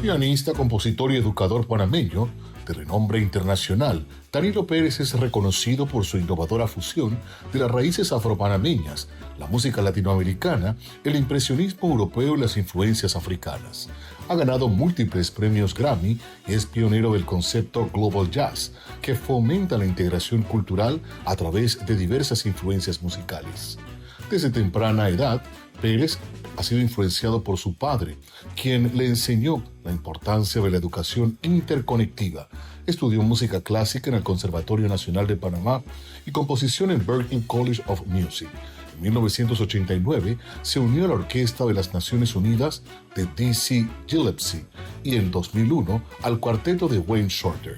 Pianista, compositor y educador panameño de renombre internacional, Danilo Pérez es reconocido por su innovadora fusión de las raíces afropanameñas, la música latinoamericana, el impresionismo europeo y las influencias africanas. Ha ganado múltiples premios Grammy y es pionero del concepto Global Jazz, que fomenta la integración cultural a través de diversas influencias musicales. Desde temprana edad, Pérez ha sido influenciado por su padre, quien le enseñó la importancia de la educación interconectiva. Estudió música clásica en el Conservatorio Nacional de Panamá y composición en Berklee College of Music. En 1989 se unió a la Orquesta de las Naciones Unidas de Dizzy Gillespie y en 2001 al cuarteto de Wayne Shorter.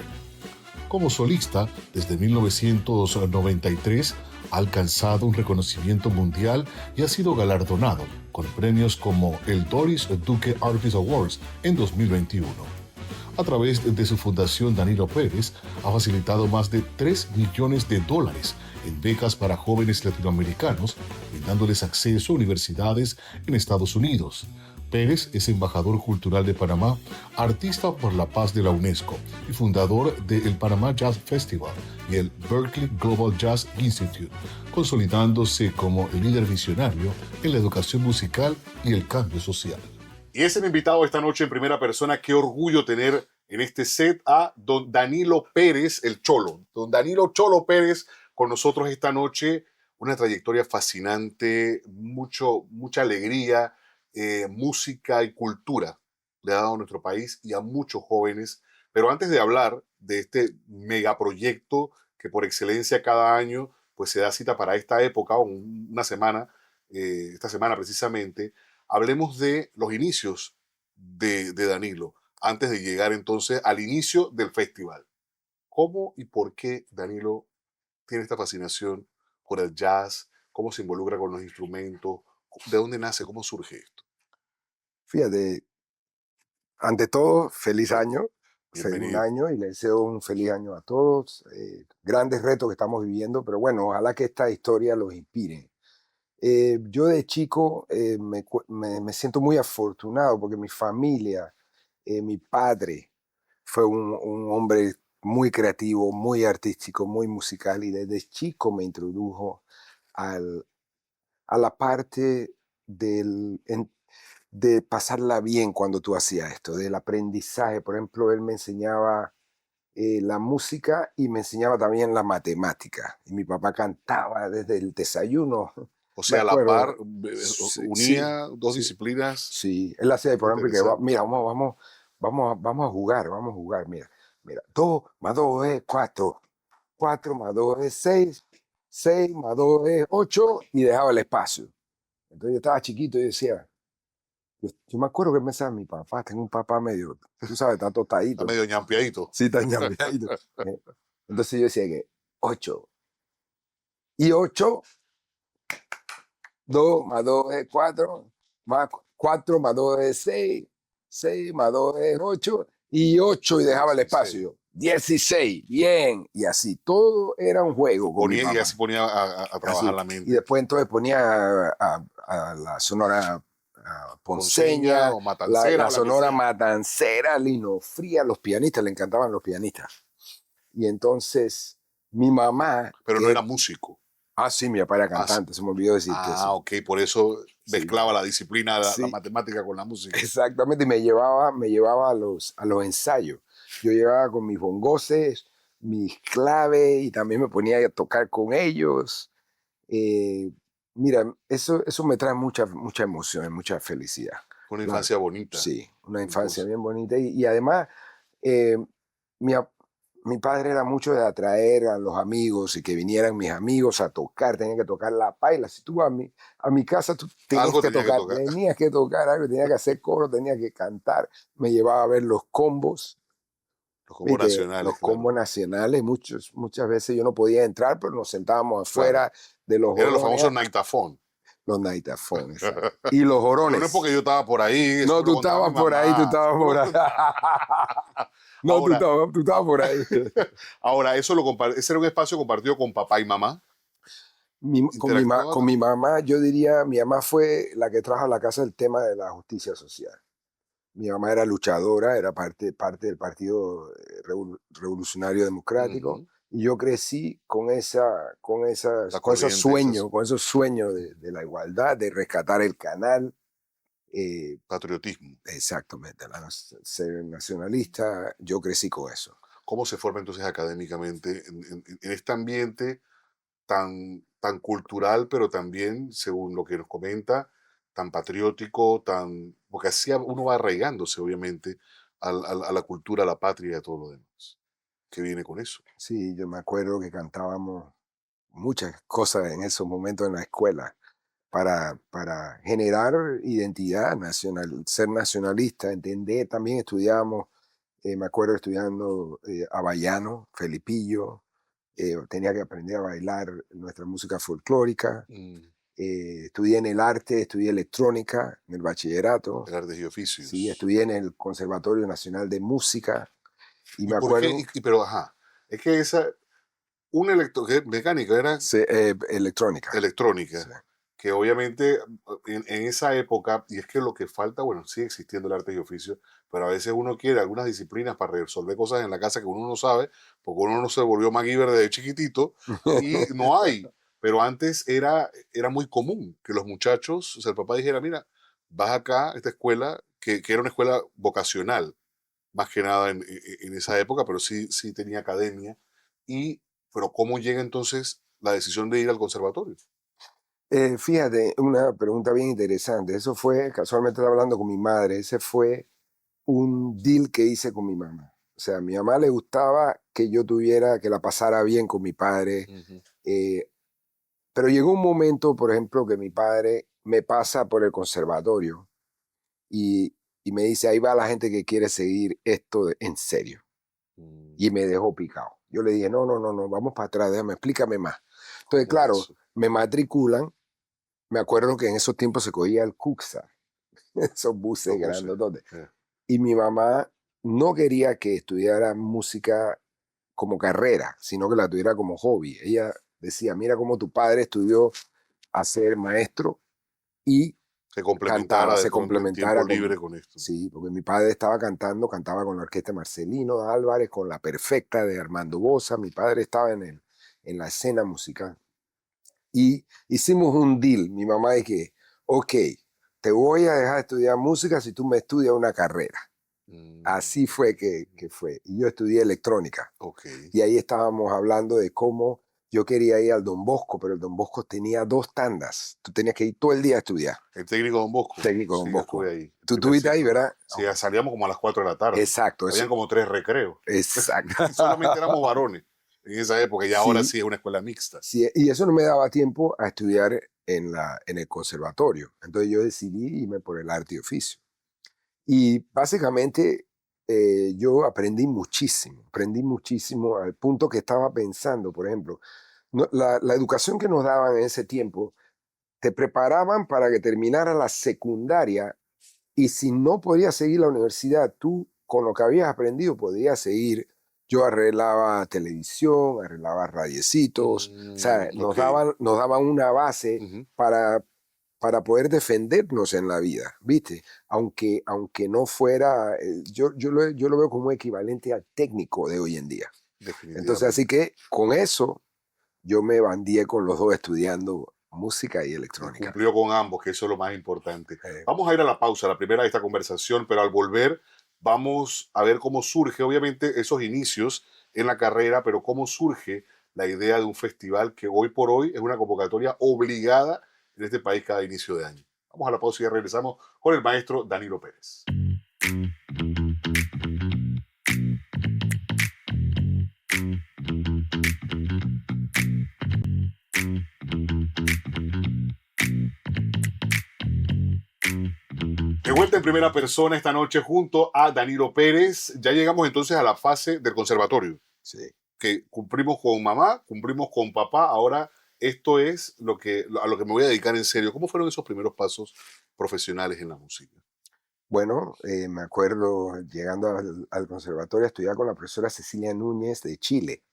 Como solista, desde 1993 ha alcanzado un reconocimiento mundial y ha sido galardonado con premios como el Doris Duke Artist Awards en 2021. A través de su fundación, Danilo Pérez ha facilitado más de $3 millones en becas para jóvenes latinoamericanos, brindándoles acceso a universidades en Estados Unidos. Pérez es embajador cultural de Panamá, artista por la paz de la UNESCO y fundador del Panamá Jazz Festival y el Berklee Global Jazz Institute, consolidándose como el líder visionario en la educación musical y el cambio social. Y es el invitado esta noche en primera persona. Qué orgullo tener en este set a don Danilo Pérez, el Cholo. Don Danilo Cholo Pérez con nosotros esta noche. Una trayectoria fascinante, mucha alegría, música y cultura le ha dado a nuestro país y a muchos jóvenes. Pero antes de hablar de este megaproyecto que por excelencia cada año pues se da cita para esta época, una semana, esta semana precisamente, hablemos de los inicios de Danilo, antes de llegar entonces al inicio del festival. ¿Cómo y por qué Danilo tiene esta fascinación por el jazz? ¿Cómo se involucra con los instrumentos? ¿De dónde nace? ¿Cómo surge esto? Fíjate, ante todo, feliz año. Bienvenido. Feliz año y le deseo un feliz año a todos. Grandes retos que estamos viviendo, pero bueno, ojalá que esta historia los inspire. Yo de chico me siento muy afortunado porque mi familia, mi padre fue un hombre muy creativo, muy artístico, muy musical y desde chico me introdujo a la parte de pasarla bien cuando tú hacías esto, del aprendizaje. Por ejemplo, él me enseñaba la música y me enseñaba también la matemática. Y mi papá cantaba desde el desayuno. O sea, a la par, unía dos disciplinas. Sí, él hacía, por ejemplo, que mira, vamos a jugar, mira, 2 más 2 es 4, 4 más 2 es 6, 6 más 2 es 8 y dejaba el espacio. Entonces yo estaba chiquito y decía, yo me acuerdo que me decía mi papá, tengo un papá medio, tú sabes, está tostadito. Está medio ñampiadito. Sí, está ñampiadito. Entonces yo decía que 8 y 8, 2 más 2 es 4, más 4 más 2 es 6, 6 más 2 es 8 y 8 y dejaba el espacio. 16, bien. Y así, todo era un juego. Y así ponía a trabajar la mente. Y después entonces ponía a la Sonora Ponceña, o Matancera, la Sonora Matancera, Lino Fría, los pianistas, le encantaban los pianistas. Y entonces mi mamá... Pero no era músico. Ah, sí, mi papá era cantante, se me olvidó decirte eso. Ok, por eso mezclaba la disciplina, la matemática con la música. Exactamente, y me llevaba a los ensayos. Yo llevaba con mis bongoses, mis claves, y también me ponía a tocar con ellos. Mira, eso me trae mucha emoción, mucha felicidad. Una infancia bonita. Sí, una infancia bien bonita. Y además, mi padre era mucho de atraer a los amigos y que vinieran mis amigos a tocar. Tenían que tocar la paila. Si tú a mi casa, tú tenías que tocar algo, tenías que hacer coro, tenías que cantar. Me llevaba a ver los combos. Los combos nacionales. Los combos nacionales. Muchas veces yo no podía entrar, pero nos sentábamos afuera de los... Eran los famosos naitafón. Los naitafón, exacto. Y los jorones. No es porque yo estaba por ahí. No, tú estabas por ahí. No, ahora, tú estabas por ahí. Ahora, ese era un espacio compartido con papá y mamá. Con mi mamá, yo diría, mi mamá fue la que trajo a la casa el tema de la justicia social. Mi mamá era luchadora, era parte del Partido Revolucionario Democrático. Ujú. Y yo crecí con La con esos corriente, sueños, de la igualdad, de rescatar el canal. patriotismo. Exactamente, ser nacionalista, yo crecí con eso. ¿Cómo se forma entonces académicamente en este ambiente tan cultural, pero también, según lo que nos comenta, tan patriótico, porque así uno va arraigándose, obviamente, a la cultura, a la patria y a todo lo demás? ¿Qué viene con eso? Sí, yo me acuerdo que cantábamos muchas cosas en esos momentos en la escuela para generar identidad nacional, ser nacionalista, entender. También estudiábamos, me acuerdo estudiando Havaiano, Felipillo, tenía que aprender a bailar nuestra música folclórica. Mm, Estudié en el arte, estudié electrónica en el bachillerato. el artes y Sí, oficios. estudié en el Conservatorio Nacional de Música y ¿Y me por qué? acuerdo, Pero, ajá, es que mecánica era electrónica. electrónica, Sí. que obviamente en esa época, y es que lo que falta, bueno, sigue existiendo el arte y oficio, pero a veces uno quiere algunas disciplinas para resolver cosas en la casa que uno no sabe, porque uno no se volvió MacGyver desde chiquitito, y no hay. Pero antes era muy común que los muchachos, o sea, el papá dijera, mira, vas acá a esta escuela, que era una escuela vocacional, más que nada en esa época, pero sí tenía academia. Pero ¿cómo llega entonces la decisión de ir al conservatorio? Fíjate, una pregunta bien interesante. Eso fue, casualmente estaba hablando con mi madre, ese fue un deal que hice con mi mamá. O sea, a mi mamá le gustaba que yo tuviera, que la pasara bien con mi padre, Ujú. eh, pero llegó un momento, por ejemplo, que mi padre me pasa por el conservatorio y me dice, ahí va la gente que quiere seguir esto en serio. Y me dejó picado. Yo le dije, no, no, no, no, vamos para atrás, déjame, explícame más. Entonces, ¿Cómo es claro, eso? me matriculan. Me acuerdo que en esos tiempos se cogía el Cuxa, esos buses Lo puse. grandototes. Eh, Y mi mamá no quería que estudiara música como carrera, sino que la tuviera como hobby. Ella decía, mira cómo tu padre estudió a ser maestro y Se cantaba, complementara se en tiempo complementara libre con... con esto. Sí, porque mi padre estaba cantando, cantaba con la orquesta Marcelino Álvarez, con La Perfecta de Armando Boza. Mi padre estaba en la escena musical. Y hicimos un deal, mi mamá, de que, ok, te voy a dejar estudiar música si tú me estudias una carrera. Así Mm, fue que fue. Y yo estudié electrónica. ok. Y ahí estábamos hablando de cómo yo quería ir al Don Bosco, pero el Don Bosco tenía 2 tandas. Tú tenías que ir todo el día a estudiar. El técnico Don Bosco. Técnico Don Sí, yo estuve Bosco. ahí. Tú estuviste ahí, Primercito. ¿verdad? Sí, salíamos como a las 4 de la tarde. Exacto, Habían eso. como 3 recreos. Exacto. Y solamente éramos varones en esa época. Y ahora Sí, sí es una escuela mixta. sí, y eso no me daba tiempo a estudiar en el conservatorio. Entonces yo decidí irme por el arte y oficio. Y básicamente yo aprendí muchísimo al punto que estaba pensando, por ejemplo, la educación que nos daban en ese tiempo, te preparaban para que terminara la secundaria y si no podías seguir la universidad, tú con lo que habías aprendido podías seguir. Yo arreglaba televisión, arreglaba radiecitos, o sea, Ok. nos daban una base Ujú. para poder defendernos en la vida, ¿viste? Aunque no fuera, yo lo veo como equivalente al técnico de hoy en día. Entonces, así Definitivamente. que con eso yo me bandié con los dos estudiando música y Y electrónica. cumplió con ambos, que eso es lo más importante. Eh, Vamos a ir a la pausa, la primera de esta conversación, pero al volver vamos a ver cómo surge, obviamente, esos inicios en la carrera, pero cómo surge la idea de un festival que hoy por hoy es una convocatoria obligada en este país cada inicio de año. Vamos a la pausa y ya regresamos con el maestro Danilo Pérez. De vuelta en primera persona esta noche junto a Danilo Pérez. Ya llegamos entonces a la fase del conservatorio, sí. que cumplimos con mamá, cumplimos con papá, ahora esto es a lo que me voy a dedicar en serio. ¿Cómo fueron esos primeros pasos profesionales en la música? Bueno, me acuerdo llegando al conservatorio a estudiar con la profesora Cecilia Núñez de Chile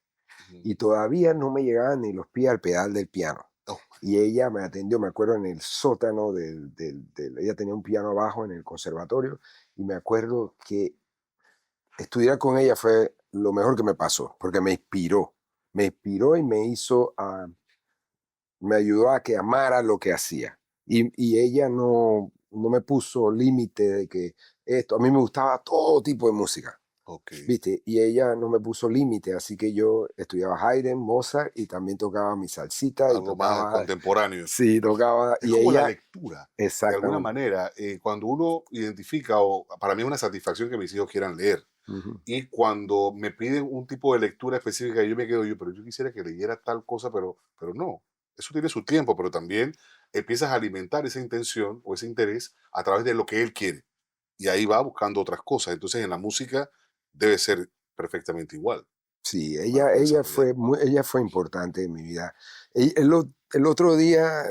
Ujú. y todavía no me llegaban ni los pies al pedal del piano. Oh, y ella me atendió, me acuerdo, en el sótano ella tenía un piano abajo en el conservatorio, y me acuerdo que estudiar con ella fue lo mejor que me pasó, porque me inspiró y me hizo, me ayudó a que amara lo que hacía. Y ella no me puso límite de que esto, a mí me gustaba todo tipo de música. Ok. ¿Viste? Y ella no me puso límite, así que yo estudiaba Haydn, Mozart y también tocaba mi salsita y Algo más tocaba, contemporáneo. sí, tocaba, Es y como la ella, lectura. De alguna exactamente. manera, cuando uno identifica, o para mí es una satisfacción que mis hijos quieran leer, Ujú. y cuando me piden un tipo de lectura específica, yo me quedo yo, pero yo quisiera que leyera tal cosa, pero no. Eso tiene su tiempo, pero también empiezas a alimentar esa intención o ese interés a través de lo que él quiere. Y ahí va buscando otras cosas. Entonces, en la música debe ser perfectamente igual Sí, para poder desarrollar. ella fue importante en mi vida. El otro día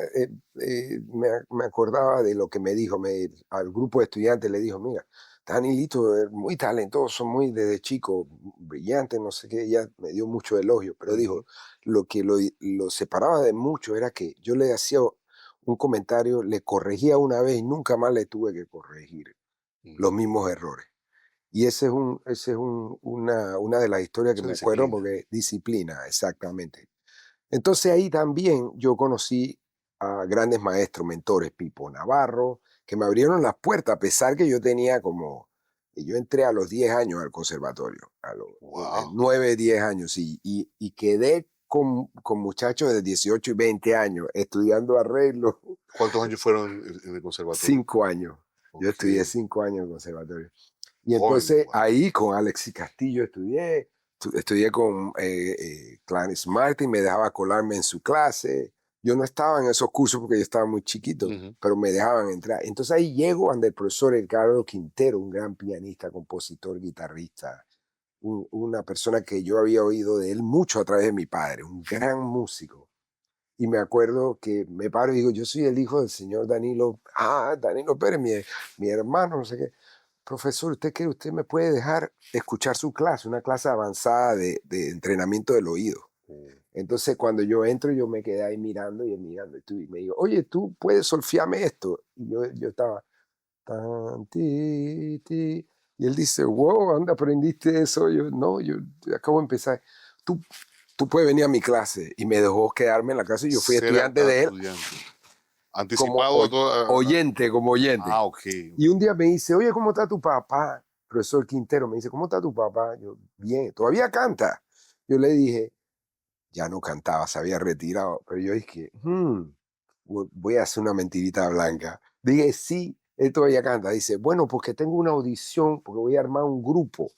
me acordaba de lo que me dijo, al grupo de estudiantes le dijo, mira, Danilito es muy talentoso, muy desde chico, brillante, no sé qué, ella me dio mucho elogio, pero Ujú, dijo, lo que lo separaba de mucho era que yo le hacía un comentario, le corregía una vez y nunca más le tuve que corregir los ujú. mismos errores. Y una de las historias que Esa me acuerdo disciplina. porque disciplina, exactamente. Entonces ahí también yo conocí a grandes maestros, mentores, Pipo Navarro, que me abrieron las puertas, a pesar que yo tenía yo entré a los 10 años al conservatorio, a los Wow. 9, 10 años, y quedé con muchachos de 18 y 20 años estudiando arreglo. ¿Cuántos años fueron en el conservatorio? 5 años. Yo Ok. estudié 5 años en el conservatorio. Y Joven entonces igual. ahí con Alexis Castillo estudié con Clarence Martin, me dejaba colarme en su clase. Yo no estaba en esos cursos porque yo estaba muy chiquito, Ujú. pero me dejaban entrar. Entonces ahí llego ante el profesor Ricardo Quintero, un gran pianista, compositor, guitarrista, una persona que yo había oído de él mucho a través de mi padre, un gran músico. Y me acuerdo que me paro y digo, yo soy el hijo del señor Danilo, Danilo Pérez, mi hermano, no sé qué. Profesor, ¿usted me puede dejar escuchar su clase, una clase avanzada de entrenamiento del oído? Mm. Entonces, cuando yo entro, yo me quedé ahí mirando y él mirando. Y me digo, oye, ¿tú puedes solfearme esto? Y yo estaba, tan, ti, ti. Y él dice, wow, ¿dónde aprendiste eso? Yo, no, yo acabo de empezar. Tú, tú puedes venir a mi clase. Y me dejó quedarme en la clase y yo fui Ser estudiante de él estudiante. como Anticipado a todo. oyente, como oyente. Ok. Y un día me dice, oye, ¿cómo está tu papá? Profesor Quintero me dice, ¿cómo está tu papá? Yo, bien, todavía canta. Yo le dije, ya no cantaba, se había retirado. Pero yo dije, voy a hacer una mentirita blanca. Dije, sí, él todavía canta. Dice, bueno, porque tengo una audición, porque voy a armar un grupo.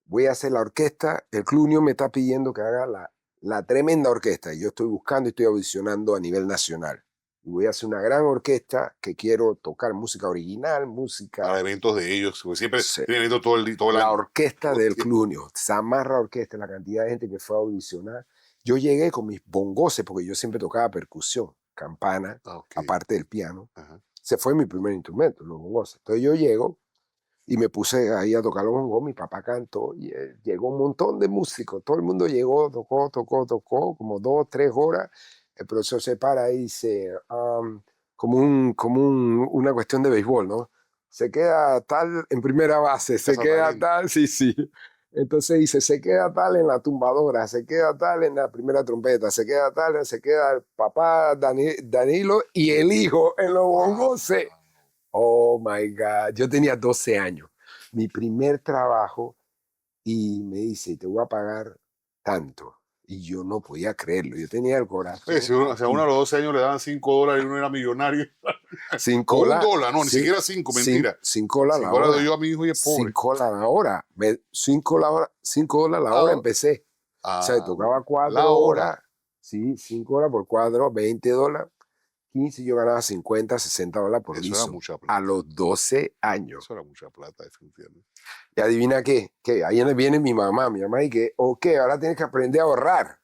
Voy a hacer la orquesta. El Club Unión me está pidiendo que haga la tremenda orquesta. Y yo estoy buscando y estoy audicionando a nivel nacional. Y voy a hacer una gran orquesta que quiero tocar música original, Para música. eventos de ellos, porque siempre se- tienen eventos todo el La año. orquesta Ok. del Club Unión. Zamarra Orquesta, la cantidad de gente que fue a audicionar. Yo llegué con mis bongoses, porque yo siempre tocaba percusión, campana, Ok. aparte del piano. Ajá. Ese fue mi primer instrumento, los bongoses. Entonces yo llego y me puse ahí a tocar los bongos, mi papá cantó y llegó un montón de músicos, todo el mundo llegó, tocó, como 2, 3 horas. El profesor se para y dice, una cuestión de béisbol, ¿no? Se queda tal en primera base, se queda Talento. tal, sí, sí. Entonces dice, se queda tal en la tumbadora, se queda tal en la primera trompeta, se queda tal, se queda el papá Danilo y el hijo en los Wow. bongos. Oh my God, yo tenía 12 años, mi primer trabajo, y me dice, te voy a pagar tanto. Y yo no podía creerlo, yo tenía el Oye, corazón si a uno a los 12 años le daban $5 y uno era millonario. sin O un cola, dólar, no, ni sin, siquiera 5, sin, mentira. sin cola a la $5 doy hora, yo a mi hijo y es sin pobre. cola a la hora, $5 la hora Ah, empecé. O sea, tocaba la 4 horas, hora. sí, 5 horas por cuadro, $20, 15, yo ganaba 50, $60 por Eso era guiso, mucha a plata. los 12 años. Eso era mucha plata, definitivamente. Y adivina qué, que ahí viene mi mamá y que, ok, ahora tienes que aprender a ahorrar.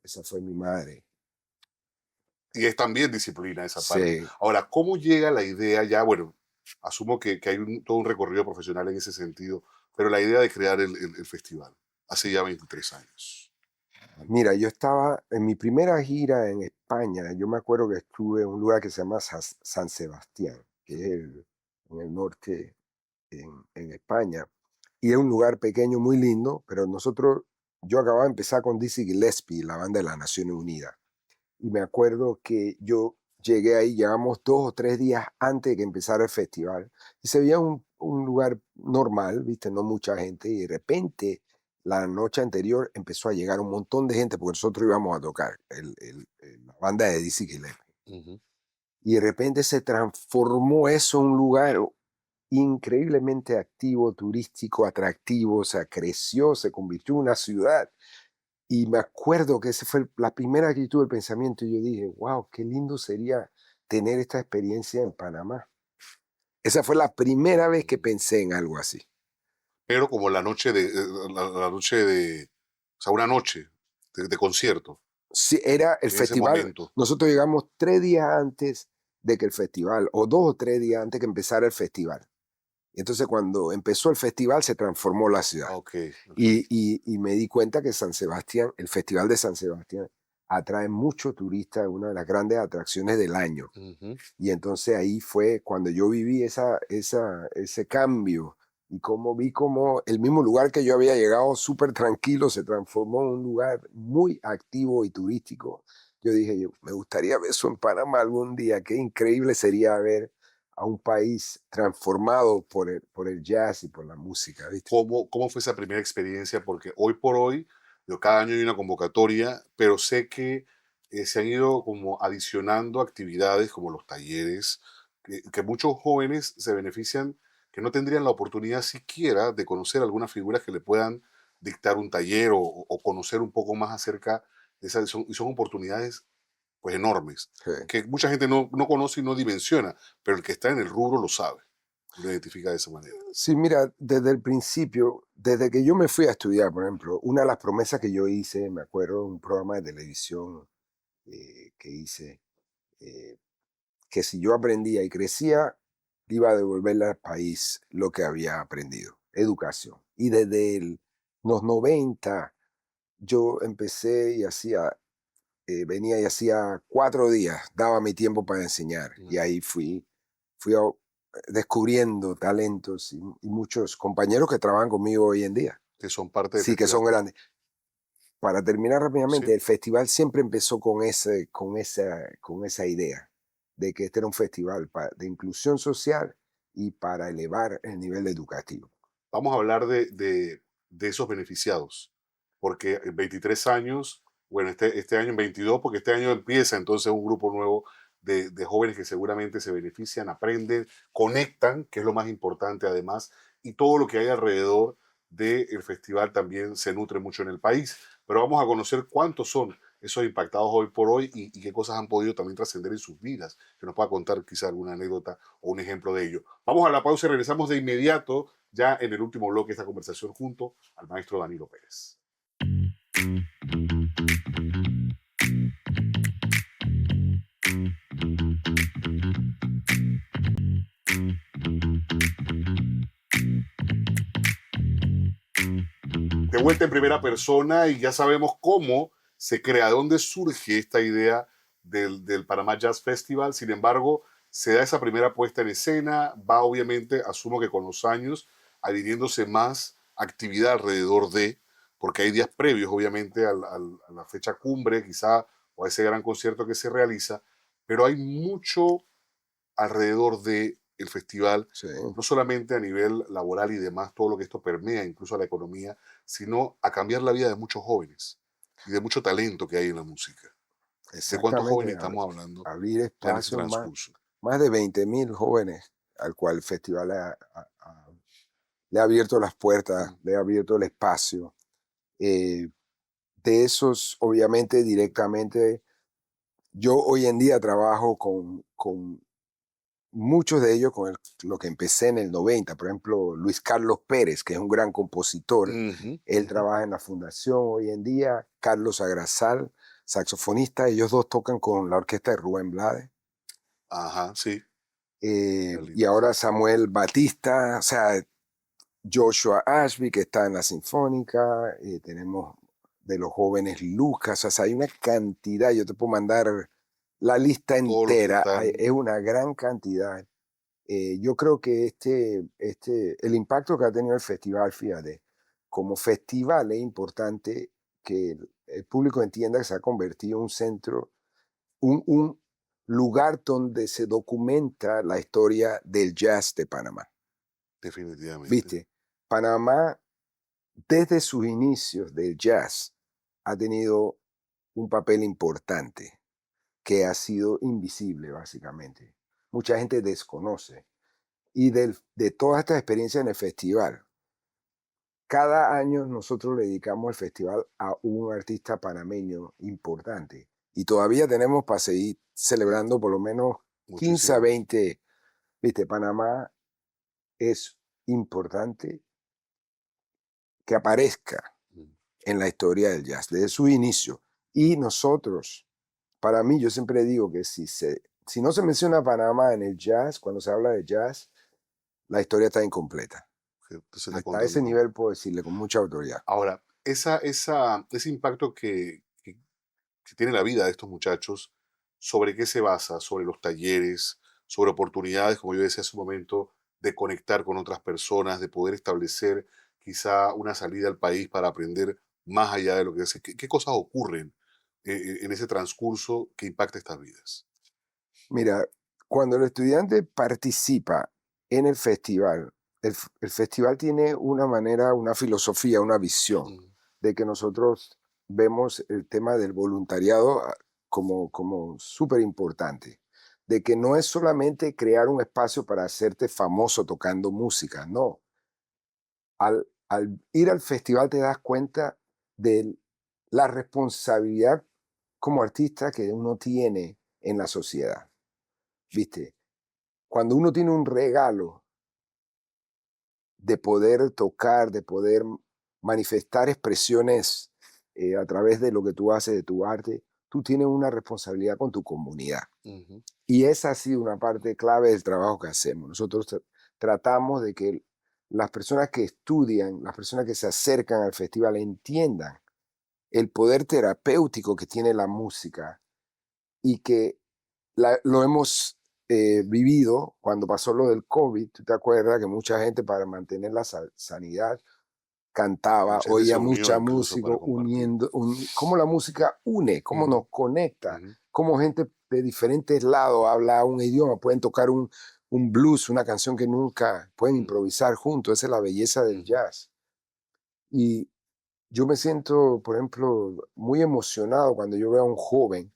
Esa fue mi madre. Y es también disciplina esa parte. Sí. Ahora, ¿cómo llega la idea ya? Bueno, asumo que hay todo un recorrido profesional en ese sentido, pero la idea de crear el festival hace ya 23 años. Mira, yo estaba en mi primera gira en España, yo me acuerdo que estuve en un lugar que se llama San Sebastián, que es en el norte, en España, y es un lugar pequeño, muy lindo, pero yo acababa de empezar con Dizzy Gillespie, la banda de las Naciones Unidas, y me acuerdo que yo llegué ahí, llegamos 2 o 3 días antes de que empezara el festival, y se veía un lugar normal, ¿viste? No mucha gente, y de repente, la noche anterior, empezó a llegar un montón de gente, porque nosotros íbamos a tocar la banda de Dizzy Gillespie. Ujú. Y de repente se transformó eso en un lugar increíblemente activo, turístico, atractivo, o sea, creció, se convirtió en una ciudad. Y me acuerdo que esa fue la primera que yo tuve el pensamiento y yo dije, wow, qué lindo sería tener esta experiencia en Panamá. Esa fue la primera vez que pensé en algo así. Pero como la noche de, o sea, una noche de concierto, Sí, era el en ese festival. momento. Nosotros llegamos 3 días antes de que el festival, o 2 o 3 días antes que empezara el festival. Y entonces cuando empezó el festival se transformó la ciudad. Ah, ok, ok. Y me di cuenta que San Sebastián, el Festival de San Sebastián, atrae mucho turista, es una de las grandes atracciones del año. Ujú. Y entonces ahí fue cuando yo viví ese cambio y cómo vi cómo el mismo lugar que yo había llegado súper tranquilo se transformó en un lugar muy activo y turístico. Yo dije, me gustaría ver eso en Panamá algún día. Qué increíble sería ver a un país transformado por el jazz y por la música, ¿viste? ¿Cómo fue esa primera experiencia? Porque hoy por hoy, yo, cada año hay una convocatoria, pero sé que se han ido como adicionando actividades como los talleres, que muchos jóvenes se benefician, que no tendrían la oportunidad siquiera de conocer algunas figuras que le puedan dictar un taller o conocer un poco más acerca de esas, y son oportunidades pues enormes, Sí. que mucha gente no conoce y no dimensiona, pero el que está en el rubro lo sabe, lo identifica de esa manera. Sí, mira, desde el principio, desde que yo me fui a estudiar, por ejemplo, una de las promesas que yo hice, me acuerdo, un programa de televisión que hice, eh, que si yo aprendía y crecía, iba a devolverle al país lo que había aprendido, educación. Y desde los 90 yo empecé y venía y hacía 4 días, daba mi tiempo para enseñar. Y ahí fui descubriendo talentos y muchos compañeros que trabajan conmigo hoy en día. Que son parte del Sí, que festival son también. grandes. Para terminar rápidamente, Sí, el festival siempre empezó con esa idea de que este era un festival de inclusión social y para elevar el nivel educativo. vamos a hablar de esos beneficiados, porque en 23 años, bueno, este año en 22, porque este año empieza entonces un grupo nuevo de jóvenes que seguramente se benefician, aprenden, conectan, que es lo más importante además, y todo lo que hay alrededor del festival también se nutre mucho en el país. Pero vamos a conocer cuántos son esos impactados hoy por hoy y qué cosas han podido también trascender en sus vidas, que nos pueda contar quizá alguna anécdota o un ejemplo de ello. Vamos a la pausa y regresamos de inmediato ya en el último bloque de esta conversación junto al maestro Danilo Pérez. De vuelta en primera persona y ya sabemos cómo se crea, de dónde surge esta idea del Panamá Jazz Festival. Sin embargo, se da esa primera puesta en escena, va obviamente, asumo que con los años, adhiriéndose más actividad alrededor de, porque hay días previos obviamente a la fecha cumbre, quizá, o a ese gran concierto que se realiza, pero hay mucho alrededor del festival, Sí. no solamente a nivel laboral y demás, todo lo que esto permea, incluso a la economía, sino a cambiar la vida de muchos jóvenes y de mucho talento que hay en la música. ¿De cuántos Exactamente, jóvenes estamos hablando abrir ya en este espacios, transcurso? más de 20.000 jóvenes al cual el festival le ha abierto las puertas, Mm. le ha abierto el espacio. Eh, de esos, obviamente, directamente, yo hoy en día trabajo con muchos de ellos, lo que empecé en el 90. Por ejemplo, Luis Carlos Pérez, que es un gran compositor. Ujú, Él ujú. trabaja en la fundación hoy en día. Carlos Agrasal, saxofonista. Ellos dos tocan con la orquesta de Rubén Blades. Ajá, sí. Y ahora Samuel Batista, o sea, Joshua Ashby, que está en la Sinfónica. Tenemos de los jóvenes Lucas, o sea, hay una cantidad, yo te puedo mandar la lista Todos los que entera, están. es una gran cantidad. Yo creo que el impacto que ha tenido el festival, fíjate, como festival es importante que el público entienda que se ha convertido en un centro, un lugar donde se documenta la historia del jazz de Panamá. Definitivamente. ¿Viste? Panamá, desde sus inicios del jazz, ha tenido un papel importante que ha sido invisible, básicamente. Mucha gente desconoce. Y de todas estas experiencias en el festival, cada año nosotros le dedicamos el festival a un artista panameño importante. Y todavía tenemos para seguir celebrando por lo menos 15 a Muchísimo. 20. ¿Viste? Panamá es importante que aparezca Mm. en la historia del jazz desde su inicio. Y nosotros, para mí, yo siempre digo que si no se menciona Panamá en el jazz, cuando se habla de jazz, la historia está incompleta. Entonces le Hasta ese contamina. nivel puedo decirle con mucha autoridad. Ahora, ese impacto que tiene la vida de estos muchachos, ¿sobre qué se basa? Sobre los talleres, sobre oportunidades, como yo decía hace un momento, de conectar con otras personas, de poder establecer quizá una salida al país para aprender más allá de lo que hace. ¿Qué cosas ocurren en ese transcurso que impacta estas vidas? Mira, cuando el estudiante participa en el festival, el festival tiene una manera, una filosofía, una visión Mm, de que nosotros vemos el tema del voluntariado como súper importante, de que no es solamente crear un espacio para hacerte famoso tocando música, no. Al ir al festival te das cuenta de la responsabilidad como artista que uno tiene en la sociedad. ¿Viste? Cuando uno tiene un regalo de poder tocar, de poder manifestar expresiones a través de lo que tú haces, de tu arte, tú tienes una responsabilidad con tu comunidad. ujú, Y esa ha sido una parte clave del trabajo que hacemos. Nosotros tratamos de que las personas que estudian, las personas que se acercan al festival entiendan el poder terapéutico que tiene la música y que lo hemos vivido cuando pasó lo del COVID. ¿Tú te acuerdas que mucha gente para mantener la sanidad cantaba, mucha gente se oía unió mucha incluso música, para compartir. cómo la música une, cómo Ujú, nos conecta, ujú, cómo gente de diferentes lados habla un idioma, pueden tocar un blues, una canción que nunca pueden ujú, improvisar juntos. Esa es la belleza del ujú. jazz. Y yo me siento, por ejemplo, muy emocionado cuando yo veo a un joven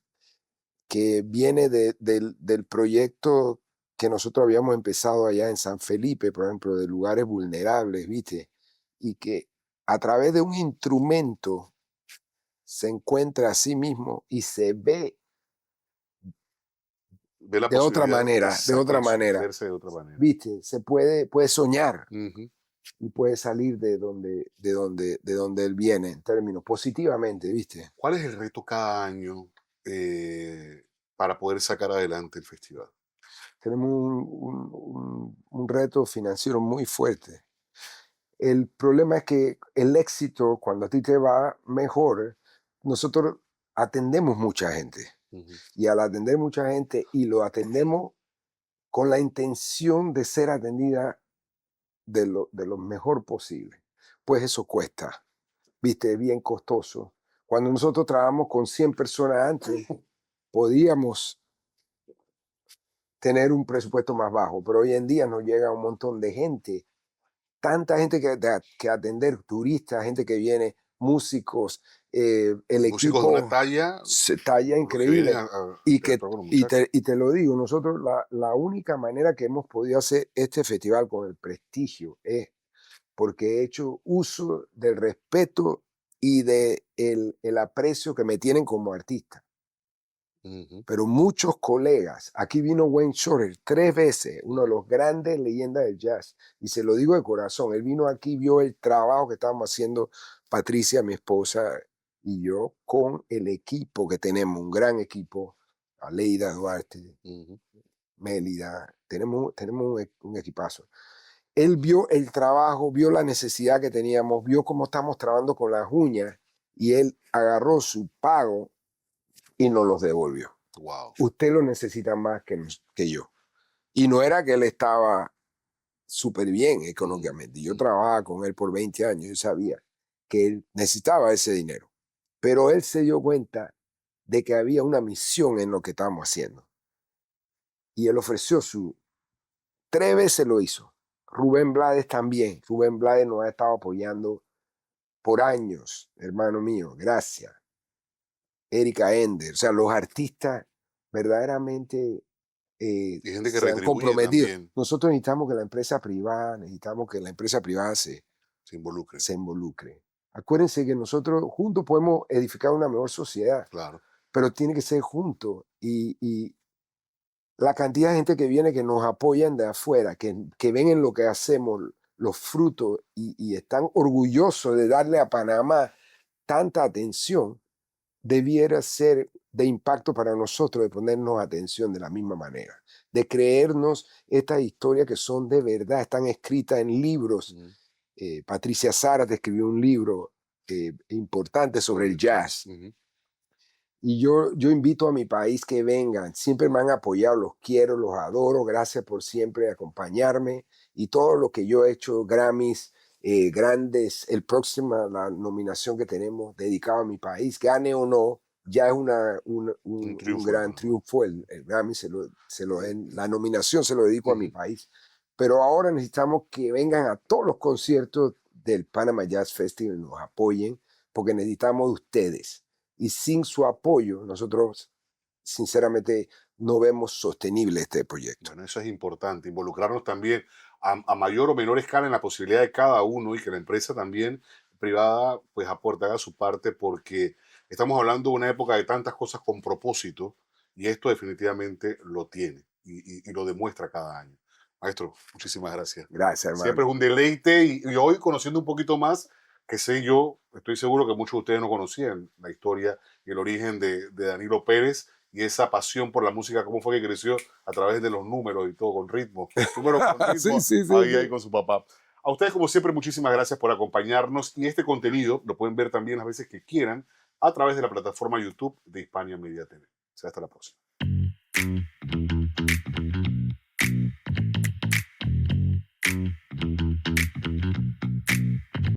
que viene del proyecto que nosotros habíamos empezado allá en San Felipe, por ejemplo, de lugares vulnerables, ¿viste? Y que a través de un instrumento se encuentra a sí mismo y se ve Ve la posibilidad, de exacto, otra eso, manera, verse de otra manera. ¿viste? Puede soñar Ujú. y puede salir de donde él viene, en términos positivamente, ¿viste? ¿Cuál es el reto cada año para poder sacar adelante el festival? Tenemos un reto financiero muy fuerte. El problema es que el éxito, cuando a ti te va mejor, nosotros atendemos mucha gente. Ujú, Y al atender mucha gente, y lo atendemos con la intención de ser atendida de lo mejor posible, pues eso cuesta, viste, es bien costoso. Cuando nosotros trabajamos con 100 personas antes, podíamos tener un presupuesto más bajo, pero hoy en día nos llega un montón de gente, tanta gente que atender, turistas, gente que viene, músicos, el músicos de una equipo talla, se talla los que vienen increíble. a Y, que, interactuar con los y, muchachos. te lo digo, nosotros la única manera que hemos podido hacer este festival con el prestigio es porque he hecho uso del respeto y de el aprecio que me tienen como artista. Ujú, Pero muchos colegas, aquí vino Wayne Shorter 3 veces, uno de los grandes leyendas del jazz, y se lo digo de corazón, él vino aquí, vio el trabajo que estábamos haciendo Patricia, mi esposa, y yo, con el equipo que tenemos, un gran equipo, Aleida Duarte, ujú, Mélida, tenemos un equipazo. Él vio el trabajo, vio la necesidad que teníamos, vio cómo estamos trabajando con las uñas, y él agarró su pago y nos los devolvió. Wow. Usted lo necesita más que yo. Y no era que él estaba súper bien económicamente. Yo trabajaba con él por 20 años. Yo sabía que él necesitaba ese dinero. Pero él se dio cuenta de que había una misión en lo que estábamos haciendo. Y él ofreció 3 veces lo hizo. Rubén Blades también. Rubén Blades nos ha estado apoyando por años, hermano mío. Gracias. Erika Ender. O sea, los artistas verdaderamente Y gente que se han retribuye comprometido. también, Nosotros necesitamos que la empresa privada, se involucre. se involucre. Acuérdense que nosotros juntos podemos edificar una mejor sociedad, Claro. pero tiene que ser juntos. Y la cantidad de gente que viene, que nos apoyan de afuera, que ven en lo que hacemos los frutos y están orgullosos de darle a Panamá tanta atención, debiera ser de impacto para nosotros, de ponernos atención de la misma manera, de creernos estas historias que son de verdad, están escritas en libros. Patricia Zárate escribió un libro importante sobre el jazz. Y yo invito a mi país que vengan, siempre me han apoyado, los quiero, los adoro, gracias por siempre acompañarme y todo lo que yo he hecho, Grammys, grandes, la nominación que tenemos dedicado a mi país, gane o no, ya es un triunfo, gran ¿no? triunfo. El Grammy la nominación se lo dedico a mi país. Pero ahora necesitamos que vengan a todos los conciertos del Panama Jazz Festival y nos apoyen, porque necesitamos de ustedes. Y sin su apoyo, nosotros sinceramente no vemos sostenible este proyecto. Bueno, eso es importante, involucrarnos también a mayor o menor escala en la posibilidad de cada uno y que la empresa también privada pues aporte, haga su parte, porque estamos hablando de una época de tantas cosas con propósito y esto definitivamente lo tiene y lo demuestra cada año. Maestro, muchísimas gracias. Gracias, hermano. Siempre es un deleite y hoy conociendo un poquito más, que sé yo, estoy seguro que muchos de ustedes no conocían la historia y el origen de Danilo Pérez y esa pasión por la música, cómo fue que creció a través de los números y todo, con ritmo. Números con ritmo, Sí, ahí con su papá. A ustedes, como siempre, muchísimas gracias por acompañarnos y este contenido lo pueden ver también las veces que quieran a través de la plataforma YouTube de Hispania Media TV. Será hasta la próxima.